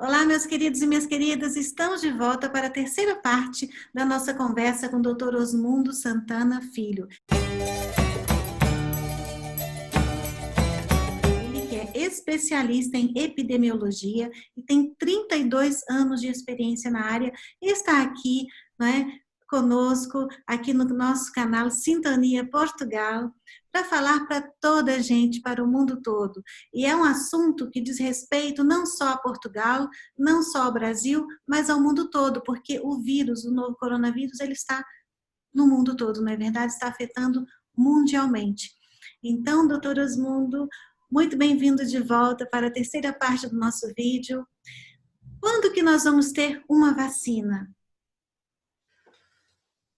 Olá, meus queridos e minhas queridas, estamos de volta para a terceira parte da nossa conversa com o Dr. Osmundo Santana Filho. Ele que é especialista em epidemiologia e tem 32 anos de experiência na área e está aqui, conosco, aqui no nosso canal Sintonia Portugal, para falar para toda a gente, para o mundo todo. E é um assunto que diz respeito não só a Portugal, não só ao Brasil, mas ao mundo todo, porque o vírus, o novo coronavírus, ele está no mundo todo, não é verdade? Está afetando mundialmente. Então, doutor Osmundo, muito bem-vindo de volta para a terceira parte do nosso vídeo. Quando que nós vamos ter uma vacina?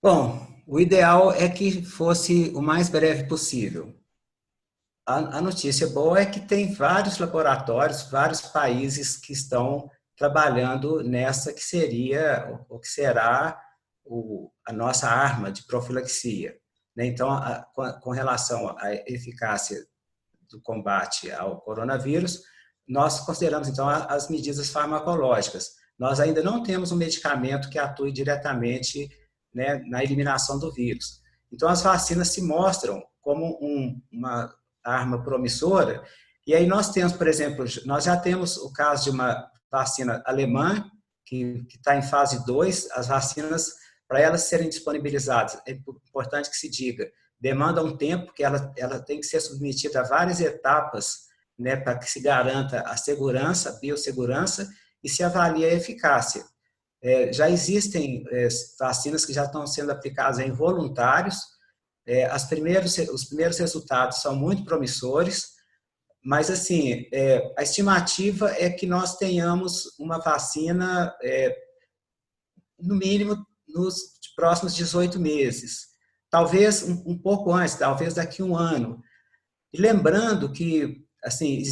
Bom, o ideal é que fosse o mais breve possível. A notícia boa é que tem vários laboratórios, vários países que estão trabalhando nessa que seria, o que será a nossa arma de profilaxia. Então, com relação à eficácia do combate ao coronavírus, nós consideramos, então, as medidas farmacológicas. Nós ainda não temos um medicamento que atue diretamente, né, na eliminação do vírus. Então, as vacinas se mostram como uma arma promissora, e aí nós temos, por exemplo, nós já temos o caso de uma vacina alemã, que está em fase 2, as vacinas, para elas serem disponibilizadas, é importante que se diga, demanda um tempo, que ela tem que ser submetida a várias etapas, né, para que se garanta a segurança, a biossegurança, e se avalie a eficácia. Já existem vacinas que já estão sendo aplicadas em voluntários. Os primeiros resultados são muito promissores, mas assim, a estimativa é que nós tenhamos uma vacina, no mínimo, nos próximos 18 meses. Talvez um pouco antes, talvez daqui a um ano. E lembrando que assim,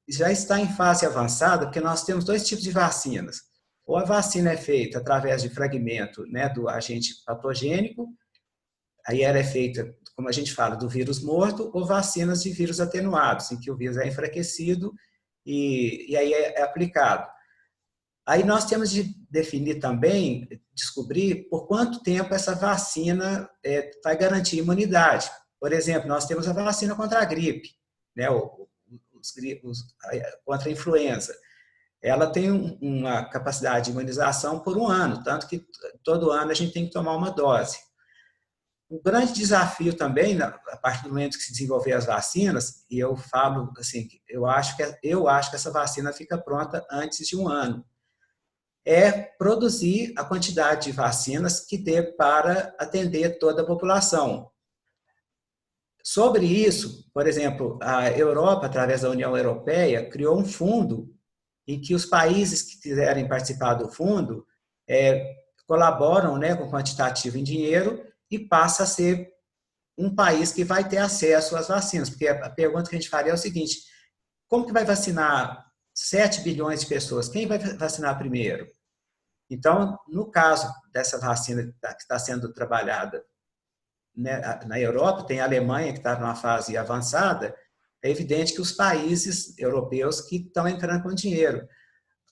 já está em fase avançada, porque nós temos dois tipos de vacinas. Ou a vacina é feita através de fragmento, né, do agente patogênico, aí ela é feita, como a gente fala, do vírus morto, ou vacinas de vírus atenuados, em que o vírus é enfraquecido e aí é aplicado. Aí nós temos de definir também, descobrir por quanto tempo essa vacina vai garantir imunidade. Por exemplo, nós temos a vacina contra a gripe, né, contra a influenza. Ela tem uma capacidade de imunização por um ano, tanto que todo ano a gente tem que tomar uma dose. Um grande desafio também, a partir do momento que se desenvolver as vacinas, e eu falo assim, eu acho que essa vacina fica pronta antes de um ano, é produzir a quantidade de vacinas que dê para atender toda a população. Sobre isso, por exemplo, a Europa, através da União Europeia, criou um fundo em que os países que quiserem participar do fundo colaboram, né, com quantitativo em dinheiro e passa a ser um país que vai ter acesso às vacinas. Porque a pergunta que a gente faria é o seguinte: como que vai vacinar 7 bilhões de pessoas? Quem vai vacinar primeiro? Então, no caso dessa vacina que está sendo trabalhada, né, na Europa, tem a Alemanha que está numa fase avançada, é evidente que os países europeus que estão entrando com dinheiro.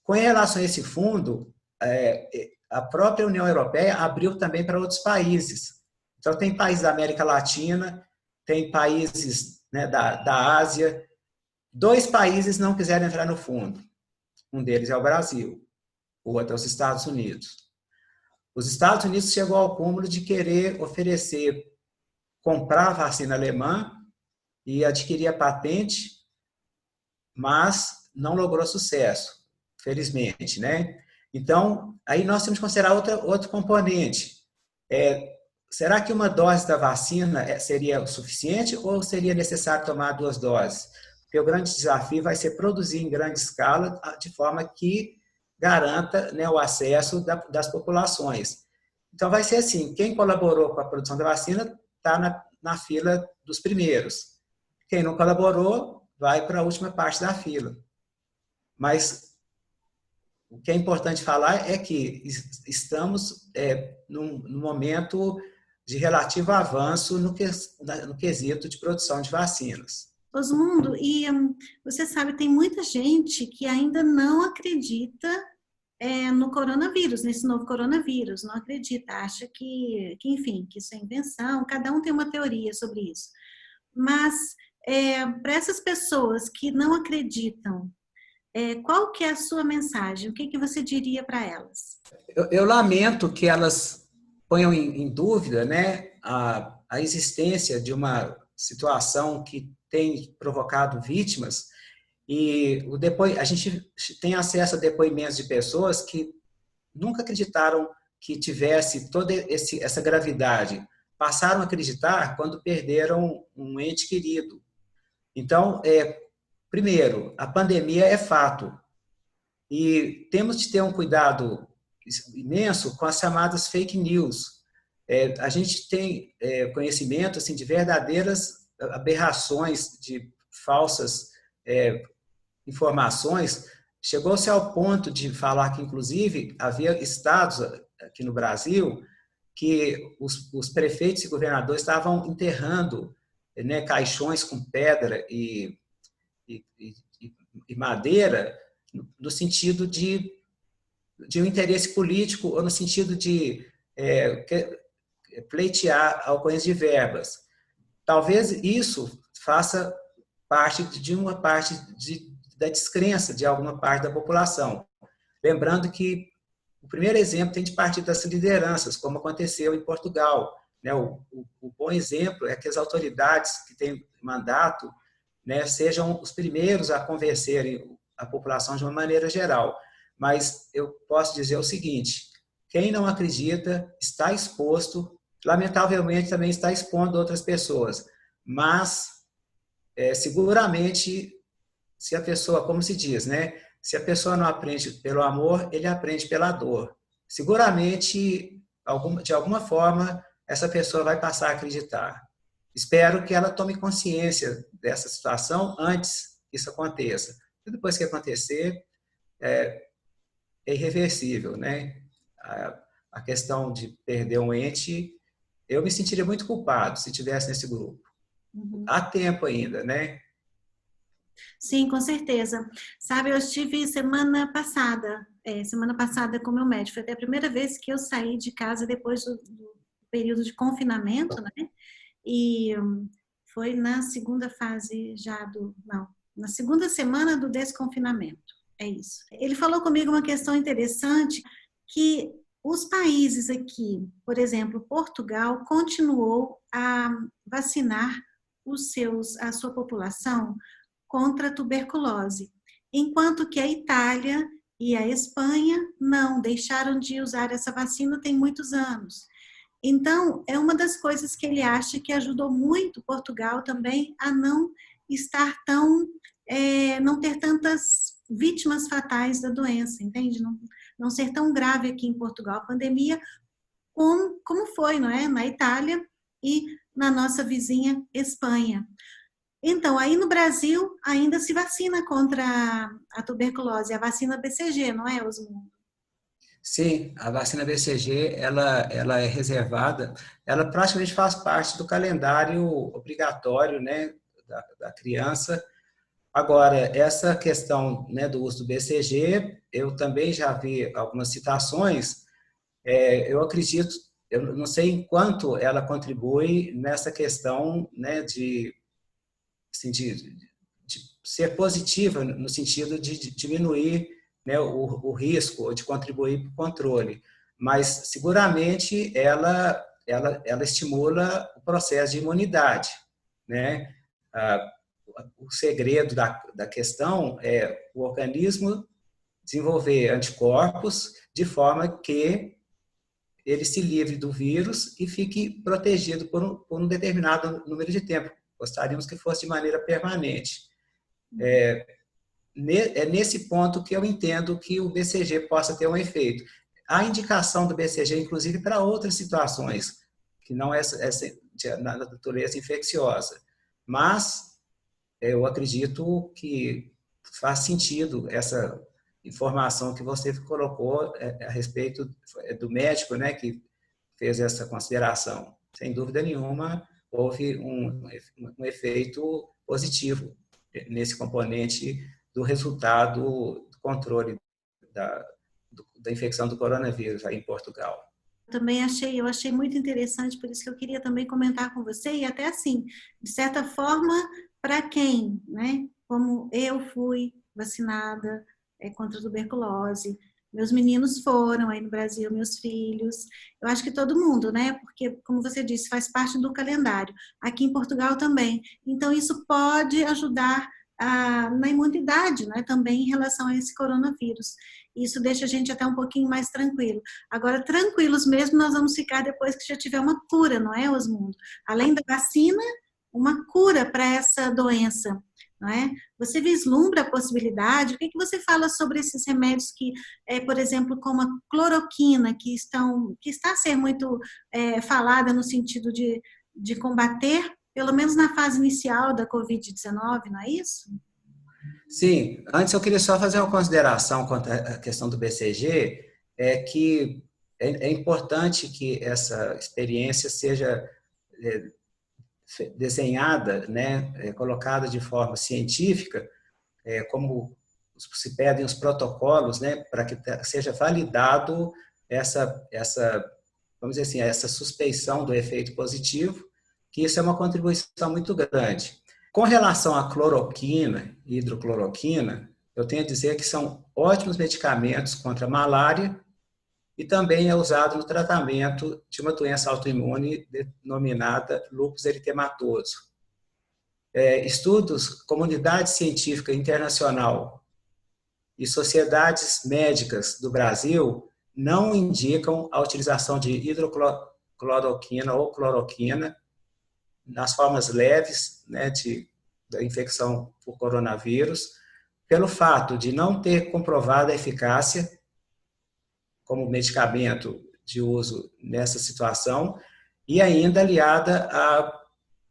Com relação a esse fundo, a própria União Europeia abriu também para outros países. Então, tem países da América Latina, tem países, né, da Ásia. 2 países não quiseram entrar no fundo. Um deles é o Brasil, o outro é os Estados Unidos. Os Estados Unidos chegou ao cúmulo de querer comprar a vacina alemã e adquirir a patente, mas não logrou sucesso, felizmente, né? Então, aí nós temos que considerar outro componente. Será que uma dose da vacina seria o suficiente ou seria necessário tomar 2 doses? Porque o grande desafio vai ser produzir em grande escala de forma que garanta, né, o acesso das populações. Então, vai ser assim, quem colaborou com a produção da vacina está na fila dos primeiros. Quem não colaborou vai para a última parte da fila. Mas o que é importante falar é que estamos num momento de relativo avanço no quesito de produção de vacinas. Osmundo, e você sabe, tem muita gente que ainda não acredita no coronavírus, nesse novo coronavírus, não acredita, acha enfim, que isso é invenção, cada um tem uma teoria sobre isso. Mas, para essas pessoas que não acreditam, qual que é a sua mensagem? O que você diria para elas? Eu lamento que elas ponham em dúvida, né, a existência de uma situação que tem provocado vítimas, e a gente tem acesso a depoimentos de pessoas que nunca acreditaram que tivesse toda essa gravidade. Passaram a acreditar quando perderam um ente querido. Então, primeiro, a pandemia é fato. E temos de ter um cuidado imenso com as chamadas fake news. A gente tem conhecimento assim, de verdadeiras aberrações, de falsas informações. Chegou-se ao ponto de falar que, inclusive, havia estados aqui no Brasil que os prefeitos e governadores estavam enterrando, né, caixões com pedra e madeira no sentido de um interesse político ou no sentido de pleitear alcunhas de verbas. Talvez isso faça parte de uma parte da descrença de alguma parte da população. Lembrando que o primeiro exemplo tem de partir das lideranças, como aconteceu em Portugal. Né? O bom exemplo é que as autoridades que têm mandato, né, sejam os primeiros a convencerem a população de uma maneira geral. Mas eu posso dizer o seguinte: quem não acredita está exposto, lamentavelmente também está expondo outras pessoas, mas seguramente, se a pessoa, como se diz, né, se a pessoa não aprende pelo amor, ele aprende pela dor. Seguramente, de alguma forma, essa pessoa vai passar a acreditar. Espero que ela tome consciência dessa situação antes que isso aconteça. E depois que acontecer, é irreversível, né? A questão de perder um ente, eu me sentiria muito culpado se estivesse nesse grupo. Uhum. Há tempo ainda, né? Sim, com certeza. Sabe, eu estive semana passada com meu médico. Foi até a primeira vez que eu saí de casa depois do período de confinamento, né? E foi na segunda fase na segunda semana do desconfinamento. É isso. Ele falou comigo uma questão interessante, que os países aqui, por exemplo, Portugal, continuou a vacinar a sua população contra a tuberculose, enquanto que a Itália e a Espanha não deixaram de usar essa vacina tem muitos anos. Então, é uma das coisas que ele acha que ajudou muito Portugal também a não estar não ter tantas vítimas fatais da doença, entende? Não ser tão grave aqui em Portugal a pandemia como foi, não é? Na Itália e na nossa vizinha Espanha. Então, aí no Brasil ainda se vacina contra a tuberculose, a vacina BCG, não é, Osmundo? Sim, a vacina BCG, ela é reservada, ela praticamente faz parte do calendário obrigatório, né, da criança. Agora, essa questão, né, do uso do BCG, eu também já vi algumas citações, eu acredito, eu não sei em quanto ela contribui nessa questão, né, assim, de ser positiva no sentido de diminuir, né, o risco, ou de contribuir para o controle. Mas, seguramente, ela estimula o processo de imunidade. Né? O segredo da questão é o organismo desenvolver anticorpos de forma que ele se livre do vírus e fique protegido por um determinado número de tempo. Gostaríamos que fosse de maneira permanente. É nesse ponto que eu entendo que o BCG possa ter um efeito. Há indicação do BCG, inclusive, para outras situações, que não é na natureza infecciosa. Mas eu acredito que faz sentido essa informação que você colocou a respeito do médico, né, que fez essa consideração. Sem dúvida nenhuma, houve um efeito positivo nesse componente do resultado do controle da infecção do coronavírus aí em Portugal. Eu achei muito interessante, por isso que eu queria também comentar com você, e até assim, de certa forma, para quem, né? Como eu fui vacinada contra a tuberculose, meus meninos foram aí no Brasil, meus filhos, eu acho que todo mundo, né? Porque, como você disse, faz parte do calendário. Aqui em Portugal também. Então, isso pode ajudar na imunidade, né? Também em relação a esse coronavírus. Isso deixa a gente até um pouquinho mais tranquilo. Agora, tranquilos mesmo, nós vamos ficar depois que já tiver uma cura, não é, Osmundo? Além da vacina, uma cura para essa doença, não é? Você vislumbra a possibilidade? O que você fala sobre esses remédios que, por exemplo, como a cloroquina, que está a ser muito falada no sentido de combater, pelo menos na fase inicial da Covid-19, não é isso? Sim, antes eu queria só fazer uma consideração quanto à questão do BCG, que é importante que essa experiência seja desenhada, né, colocada de forma científica, como se pedem os protocolos, né, para que seja validado vamos dizer assim, essa suspeição do efeito positivo, que isso é uma contribuição muito grande. Com relação à cloroquina e hidrocloroquina, eu tenho a dizer que são ótimos medicamentos contra a malária e também é usado no tratamento de uma doença autoimune denominada lúpus eritematoso. Estudos, comunidade científica internacional e sociedades médicas do Brasil não indicam a utilização de hidrocloroquina ou cloroquina nas formas leves, né, da infecção por coronavírus, pelo fato de não ter comprovada a eficácia como medicamento de uso nessa situação e ainda aliada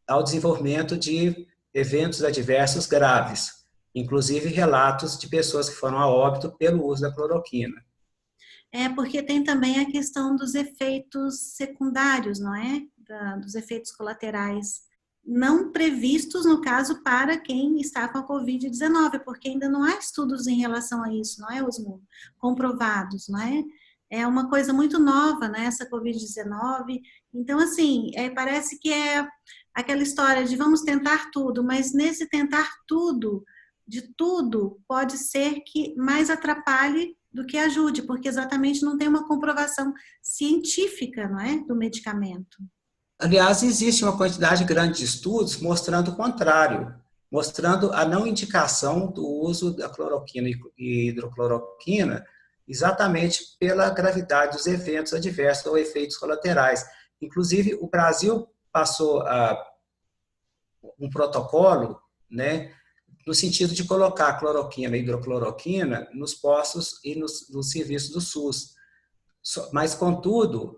ao desenvolvimento de eventos adversos graves, inclusive relatos de pessoas que foram a óbito pelo uso da cloroquina. Porque tem também a questão dos efeitos secundários, não é? Dos efeitos colaterais não previstos, no caso, para quem está com a Covid-19, porque ainda não há estudos em relação a isso, não é, Osmo? Comprovados, não é? É uma coisa muito nova, né, essa Covid-19. Então, assim, parece que é aquela história de vamos tentar tudo, mas nesse tentar tudo, de tudo, pode ser que mais atrapalhe do que ajude, porque exatamente não tem uma comprovação científica, não é, do medicamento. Aliás, existe uma quantidade grande de estudos mostrando o contrário, mostrando a não indicação do uso da cloroquina e hidrocloroquina exatamente pela gravidade dos eventos adversos ou efeitos colaterais. Inclusive, o Brasil passou um protocolo, né, no sentido de colocar cloroquina e hidrocloroquina nos postos e nos serviços do SUS. Mas, contudo,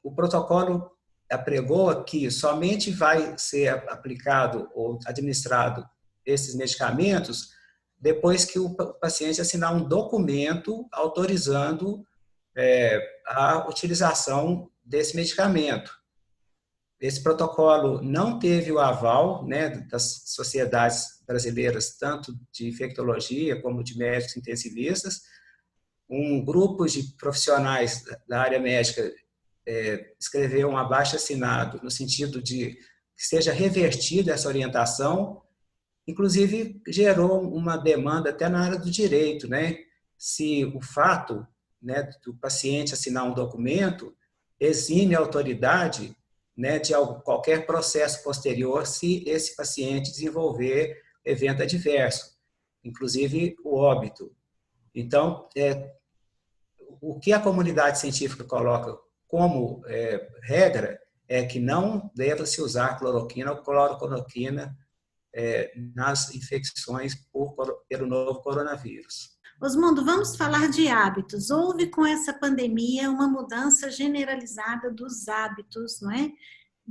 o protocolo apregou que somente vai ser aplicado ou administrado esses medicamentos depois que o paciente assinar um documento autorizando a utilização desse medicamento. Esse protocolo não teve o aval, né, das sociedades brasileiras, tanto de infectologia como de médicos intensivistas. Um grupo de profissionais da área médica escreveu um abaixo-assinado no sentido de que seja revertida essa orientação, inclusive gerou uma demanda até na área do direito, né? Se o fato, né, do paciente assinar um documento exime a autoridade, né, de qualquer processo posterior se esse paciente desenvolver evento adverso, inclusive o óbito. Então, o que a comunidade científica coloca como regra é que não deva-se usar cloroquina ou cloroquina nas infecções pelo novo coronavírus. Osmundo, vamos falar de hábitos. Houve com essa pandemia uma mudança generalizada dos hábitos, não é?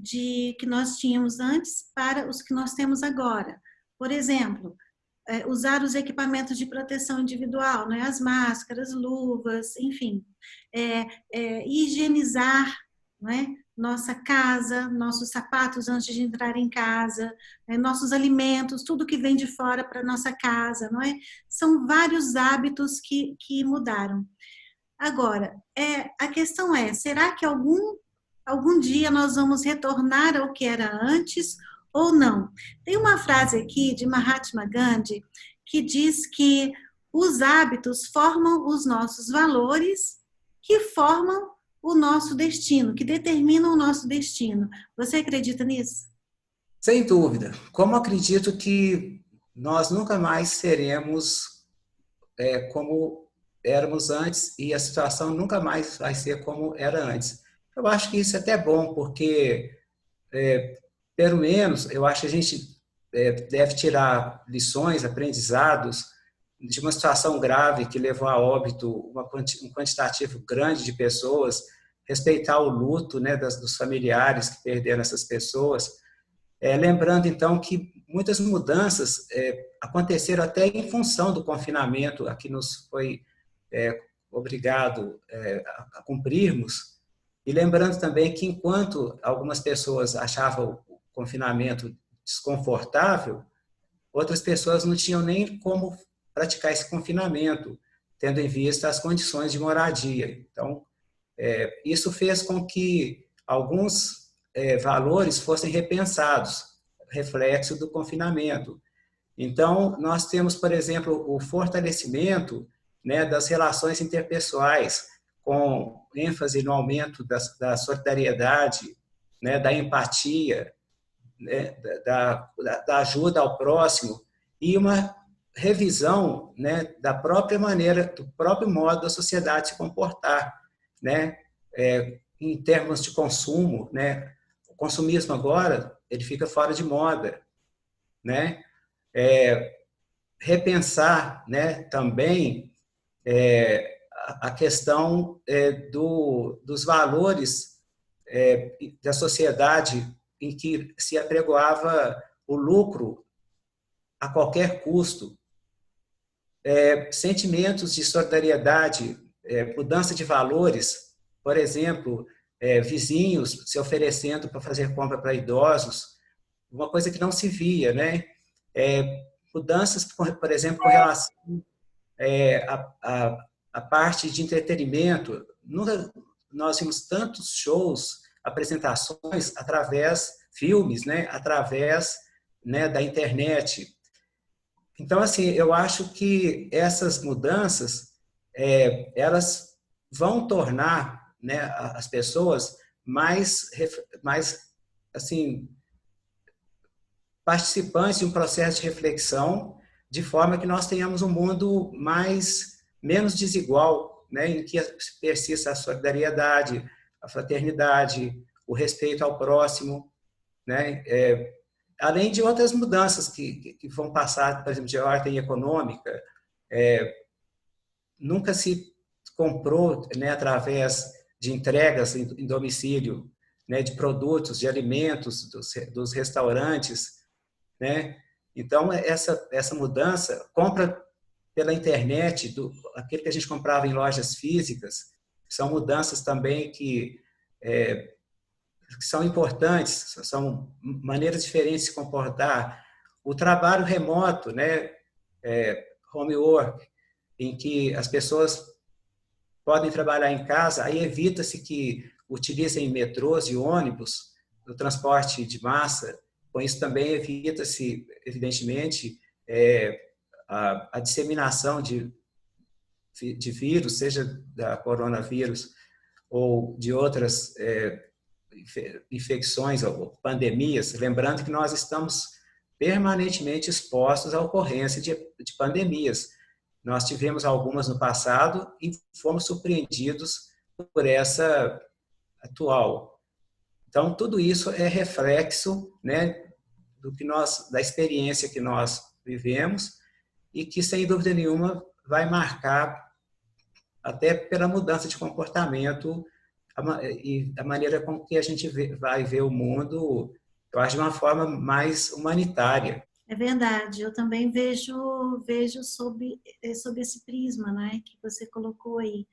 Que nós tínhamos antes para os que nós temos agora. Por exemplo, usar os equipamentos de proteção individual, né? As máscaras, luvas, enfim. Higienizar não é? Nossa casa, nossos sapatos antes de entrar em casa, nossos alimentos, tudo que vem de fora para nossa casa, não é? São vários hábitos que mudaram. Agora, a questão é, será que algum dia nós vamos retornar ao que era antes ou não? Tem uma frase aqui de Mahatma Gandhi que diz que os hábitos formam os nossos valores, que formam o nosso destino, que determinam o nosso destino. Você acredita nisso? Sem dúvida. Como acredito que nós nunca mais seremos como éramos antes e a situação nunca mais vai ser como era antes. Eu acho que isso é até bom, porque, pelo menos, eu acho que a gente deve tirar lições, aprendizados de uma situação grave que levou a óbito um quantitativo grande de pessoas, respeitar o luto, né, dos familiares que perderam essas pessoas. Lembrando, então, que muitas mudanças aconteceram até em função do confinamento a que nos foi obrigado a cumprirmos, e lembrando também que, enquanto algumas pessoas achavam o confinamento desconfortável, outras pessoas não tinham nem como praticar esse confinamento, tendo em vista as condições de moradia. Então, isso fez com que alguns valores fossem repensados, reflexo do confinamento. Então, nós temos, por exemplo, o fortalecimento, né, das relações interpessoais, com ênfase no aumento da solidariedade, né, da empatia, né, da ajuda ao próximo, e uma revisão, né, da própria maneira, do próprio modo da sociedade se comportar, né, em termos de consumo, né. O consumismo agora ele fica fora de moda, né. Repensar, né, também a questão dos valores da sociedade em que se apregoava o lucro a qualquer custo, sentimentos de solidariedade, mudança de valores, por exemplo, vizinhos se oferecendo para fazer compra para idosos, uma coisa que não se via, né? Mudanças, por exemplo, com relação a parte de entretenimento. Nunca nós vimos tantos shows, apresentações através filmes, né, através, né, da internet. Então, assim, eu acho que essas mudanças elas vão tornar, né, as pessoas mais assim, participantes de um processo de reflexão, de forma que nós tenhamos um mundo menos desigual, né, em que persista a solidariedade, a fraternidade, o respeito ao próximo, né, além de outras mudanças que vão passar, por exemplo, de ordem econômica. Nunca se comprou, né, através de entregas em domicílio, né, de produtos, de alimentos dos restaurantes, né? Então, essa mudança, compra pela internet, aquilo que a gente comprava em lojas físicas, são mudanças também que são importantes, são maneiras diferentes de se comportar. O trabalho remoto, né, home work, em que as pessoas podem trabalhar em casa, aí evita-se que utilizem metrôs e ônibus no transporte de massa. Com isso também evita-se, evidentemente, a disseminação de vírus, seja da coronavírus ou de outras infecções ou pandemias, lembrando que nós estamos permanentemente expostos à ocorrência de pandemias. Nós tivemos algumas no passado e fomos surpreendidos por essa atual. Então, tudo isso é reflexo, né, da experiência que nós vivemos e que, sem dúvida nenhuma, vai marcar até pela mudança de comportamento e a maneira com que a gente vai ver o mundo, eu acho, de uma forma mais humanitária. É verdade, eu também vejo sob esse prisma, né, que você colocou aí.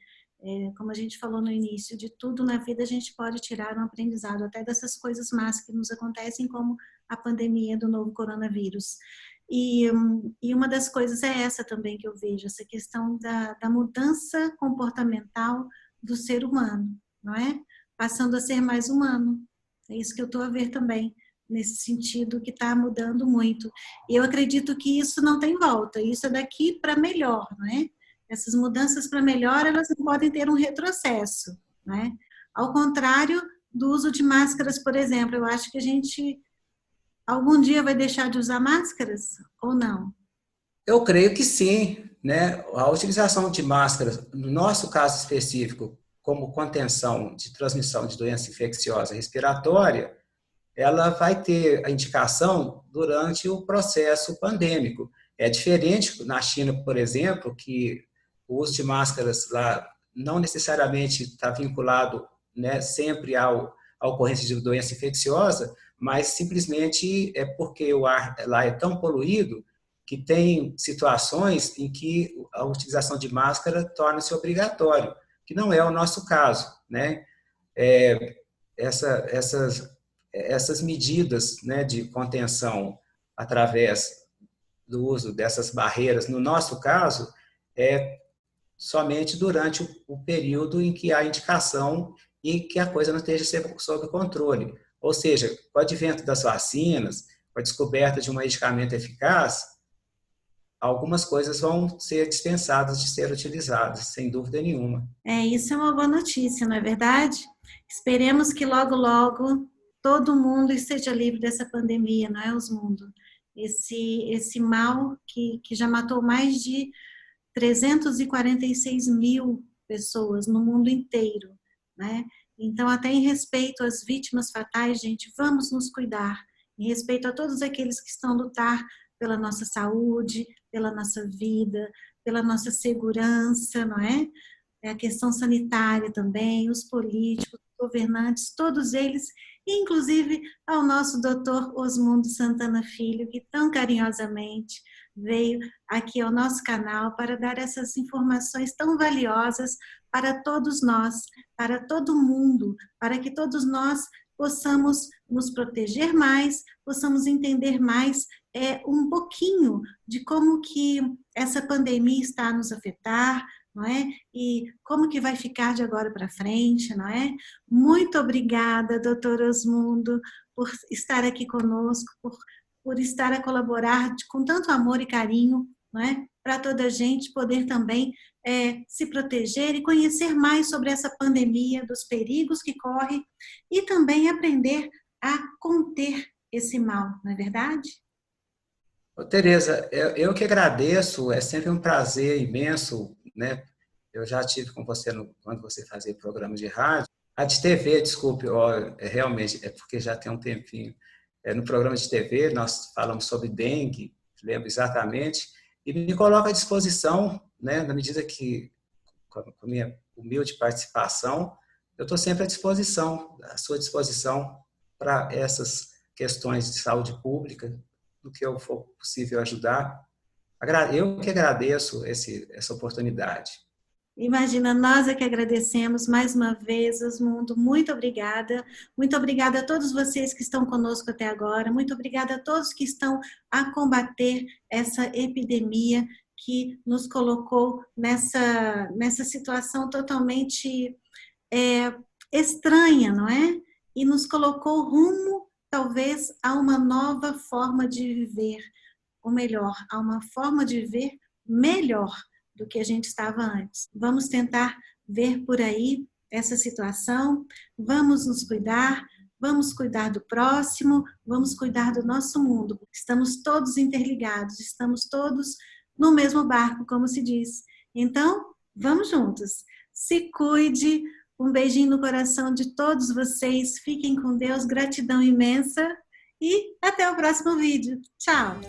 Como a gente falou no início, de tudo na vida a gente pode tirar um aprendizado, até dessas coisas más que nos acontecem, como a pandemia do novo coronavírus. E uma das coisas é essa também que eu vejo, essa questão da mudança comportamental do ser humano, não é? Passando a ser mais humano. É isso que eu estou a ver também, nesse sentido que está mudando muito. E eu acredito que isso não tem volta, isso é daqui para melhor, não é? Essas mudanças para melhor, elas não podem ter um retrocesso, né? Ao contrário do uso de máscaras, por exemplo, eu acho que a gente algum dia vai deixar de usar máscaras ou não? Eu creio que sim, né? A utilização de máscaras, no nosso caso específico, como contenção de transmissão de doença infecciosa respiratória, ela vai ter a indicação durante o processo pandêmico. É diferente na China, por exemplo, que o uso de máscaras lá não necessariamente está vinculado, né, sempre à ocorrência de doença infecciosa, mas simplesmente é porque o ar lá é tão poluído que tem situações em que a utilização de máscara torna-se obrigatório, que não é o nosso caso, né? Essas medidas, né, de contenção através do uso dessas barreiras, no nosso caso, é somente durante o período em que há indicação e que a coisa não esteja sob controle. Ou seja, com o advento das vacinas, com a descoberta de um medicamento eficaz, algumas coisas vão ser dispensadas de ser utilizadas, sem dúvida nenhuma. Isso é uma boa notícia, não é verdade? Esperemos que logo, logo, todo mundo esteja livre dessa pandemia, não é, Osmundo? Esse mal que já matou mais de 346 mil pessoas no mundo inteiro, né? Então, até em respeito às vítimas fatais, gente, vamos nos cuidar. Em respeito a todos aqueles que estão a lutar pela nossa saúde, pela nossa vida, pela nossa segurança, não é? A questão sanitária também, os políticos, os governantes, todos eles, inclusive ao nosso doutor Osmundo Santana Filho, que tão carinhosamente veio aqui ao nosso canal para dar essas informações tão valiosas para todos nós, para todo mundo, para que todos nós possamos nos proteger mais, possamos entender mais um pouquinho de como que essa pandemia está a nos afetar, não é? E como que vai ficar de agora para frente, não é? Muito obrigada, doutor Osmundo, por estar aqui conosco, por estar a colaborar com tanto amor e carinho, não é? Para toda a gente poder também se proteger e conhecer mais sobre essa pandemia, dos perigos que corre e também aprender a conter esse mal, não é verdade? Tereza, eu que agradeço, é sempre um prazer imenso, né? Eu já tive com você quando você fazia programas de rádio, de TV, desculpe, realmente, é porque já tem um tempinho. No programa de TV, nós falamos sobre dengue, lembro exatamente, e me coloco à disposição, né, na medida que, com a minha humilde participação, eu estou sempre à sua disposição para essas questões de saúde pública, do que eu for possível ajudar. Eu que agradeço essa oportunidade. Imagina, nós é que agradecemos mais uma vez, Osmundo, muito obrigada. Muito obrigada a todos vocês que estão conosco até agora, muito obrigada a todos que estão a combater essa epidemia que nos colocou nessa situação totalmente estranha, não é? E nos colocou rumo, talvez, a uma nova forma de viver, ou melhor, a uma forma de viver melhor do que a gente estava antes. Vamos tentar ver por aí essa situação, vamos nos cuidar, vamos cuidar do próximo, vamos cuidar do nosso mundo. Estamos todos interligados, estamos todos no mesmo barco, como se diz. Então, vamos juntos. Se cuide, um beijinho no coração de todos vocês, fiquem com Deus, gratidão imensa e até o próximo vídeo. Tchau!